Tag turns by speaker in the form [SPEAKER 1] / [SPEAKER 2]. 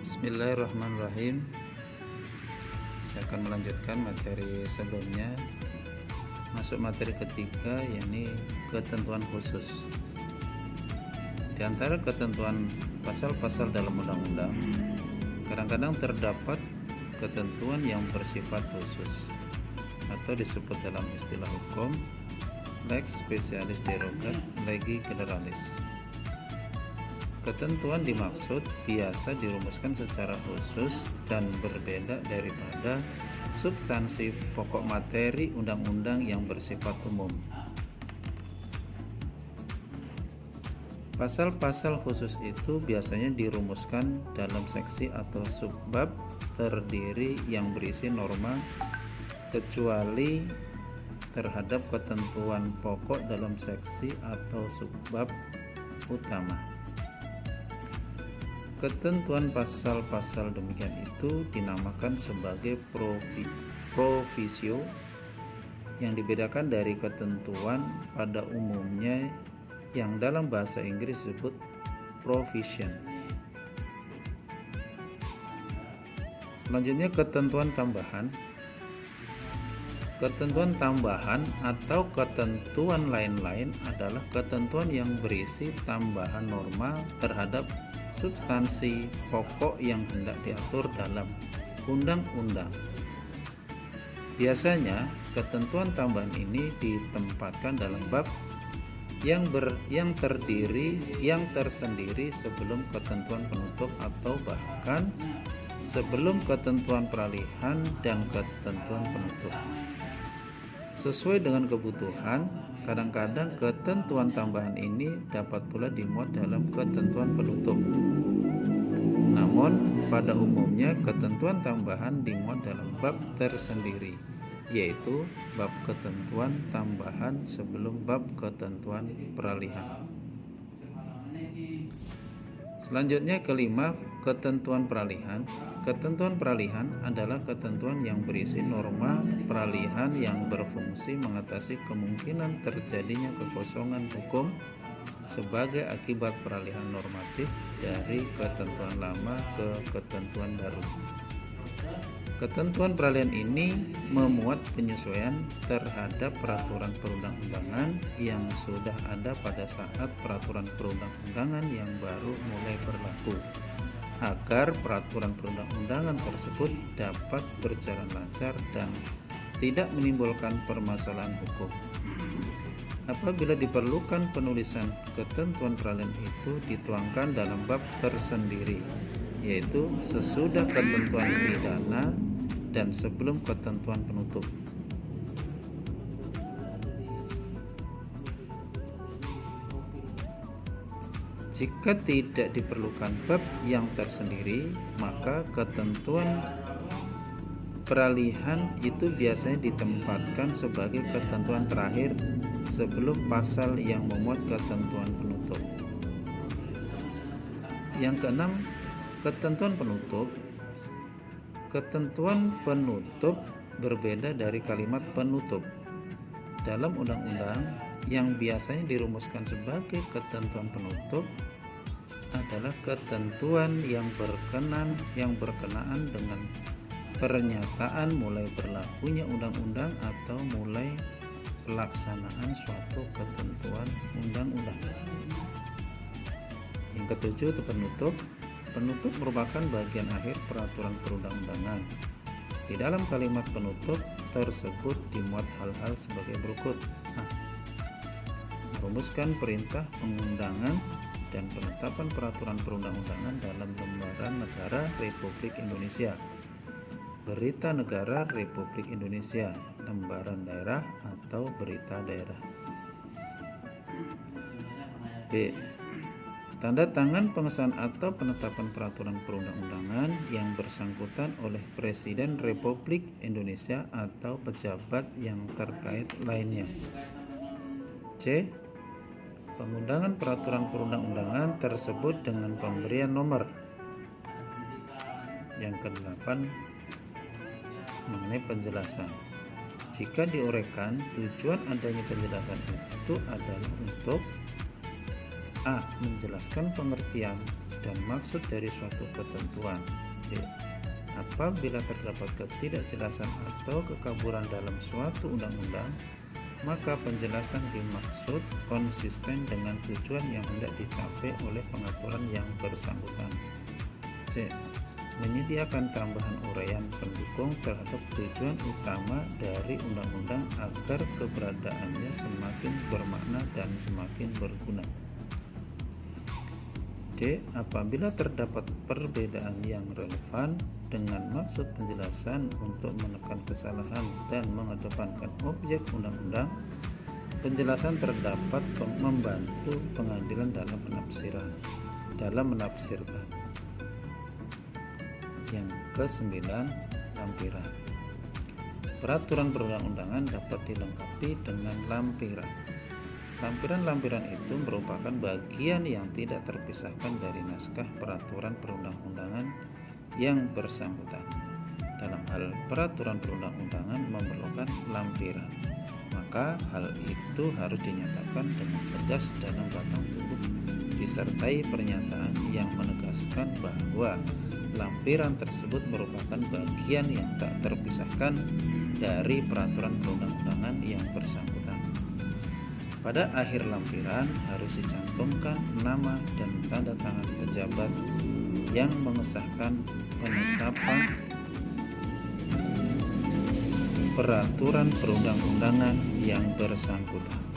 [SPEAKER 1] Bismillahirrahmanirrahim. Saya akan melanjutkan materi sebelumnya. Masuk materi ketiga, yakni ketentuan khusus. Di antara ketentuan pasal-pasal dalam undang-undang, kadang-kadang terdapat ketentuan yang bersifat khusus atau disebut dalam istilah hukum lex specialis derogat legi generalis. Ketentuan dimaksud biasa dirumuskan secara khusus dan berbeda daripada substansi pokok materi undang-undang yang bersifat umum. Pasal-pasal khusus itu biasanya dirumuskan dalam seksi atau subbab terdiri yang berisi norma kecuali terhadap ketentuan pokok dalam seksi atau subbab utama. Ketentuan pasal-pasal demikian itu dinamakan sebagai provisio yang dibedakan dari ketentuan pada umumnya yang dalam bahasa Inggris disebut provision. Selanjutnya ketentuan tambahan. Ketentuan tambahan atau ketentuan lain-lain adalah ketentuan yang berisi tambahan norma terhadap substansi pokok yang hendak diatur dalam undang-undang. Biasanya ketentuan tambahan ini ditempatkan dalam bab yang tersendiri sebelum ketentuan penutup atau bahkan sebelum ketentuan peralihan dan ketentuan penutup. Sesuai dengan kebutuhan, kadang-kadang ketentuan tambahan ini dapat pula dimuat dalam ketentuan penutup. Namun, pada umumnya ketentuan tambahan dimuat dalam bab tersendiri, yaitu bab ketentuan tambahan sebelum bab ketentuan peralihan. Selanjutnya kelima, ketentuan peralihan. Ketentuan peralihan adalah ketentuan yang berisi norma peralihan yang berfungsi mengatasi kemungkinan terjadinya kekosongan hukum sebagai akibat peralihan normatif dari ketentuan lama ke ketentuan baru. Ketentuan peralihan ini memuat penyesuaian terhadap peraturan perundang-undangan yang sudah ada pada saat peraturan perundang-undangan yang baru mulai berlaku, agar peraturan perundang-undangan tersebut dapat berjalan lancar dan tidak menimbulkan permasalahan hukum. Apabila diperlukan, penulisan ketentuan peralihan itu dituangkan dalam bab tersendiri, yaitu sesudah ketentuan pidana dan sebelum ketentuan penutup. Jika tidak diperlukan bab yang tersendiri, maka ketentuan peralihan itu biasanya ditempatkan sebagai ketentuan terakhir sebelum pasal yang memuat ketentuan penutup. Yang keenam, ketentuan penutup. Ketentuan penutup berbeda dari kalimat penutup. Dalam undang-undang, yang biasanya dirumuskan sebagai ketentuan penutup adalah ketentuan yang berkenaan dengan pernyataan mulai berlakunya undang-undang atau mulai pelaksanaan suatu ketentuan undang-undang. Yang ketujuh, itu penutup. Penutup merupakan bagian akhir peraturan perundang-undangan. Di dalam kalimat penutup tersebut dimuat hal-hal sebagai berikut. Merumuskan perintah pengundangan dan penetapan peraturan perundang-undangan dalam lembaran negara Republik Indonesia, berita negara Republik Indonesia, lembaran daerah atau berita daerah. B. Tanda tangan pengesahan atau penetapan peraturan perundang-undangan yang bersangkutan oleh Presiden Republik Indonesia atau pejabat yang terkait lainnya. C. Pengundangan peraturan perundang-undangan tersebut dengan pemberian nomor. Yang ke-8, mengenai penjelasan. Jika diuraikan, tujuan adanya penjelasan itu adalah untuk A. Menjelaskan pengertian dan maksud dari suatu ketentuan. D. Apabila terdapat ketidakjelasan atau kekaburan dalam suatu undang-undang, maka penjelasan dimaksud konsisten dengan tujuan yang hendak dicapai oleh pengaturan yang bersangkutan. C. Menyediakan tambahan uraian pendukung terhadap tujuan utama dari undang-undang agar keberadaannya semakin bermakna dan semakin berguna. D. Apabila terdapat perbedaan yang relevan dengan maksud penjelasan untuk menekan kesalahan dan mengedepankan objek undang-undang, penjelasan terdapat membantu pengadilan dalam menafsirkan. Yang ke-9, lampiran. Peraturan perundang-undangan dapat dilengkapi dengan lampiran. Lampiran-lampiran itu merupakan bagian yang tidak terpisahkan dari naskah peraturan perundang-undangan yang bersangkutan. Dalam hal peraturan perundang-undangan memerlukan lampiran, maka hal itu harus dinyatakan dengan tegas dalam batang tubuh, disertai pernyataan yang menegaskan bahwa lampiran tersebut merupakan bagian yang tak terpisahkan dari peraturan perundang-undangan yang bersangkutan. Pada akhir lampiran harus dicantumkan nama dan tanda tangan pejabat yang mengesahkan penetapan peraturan perundang-undangan yang bersangkutan.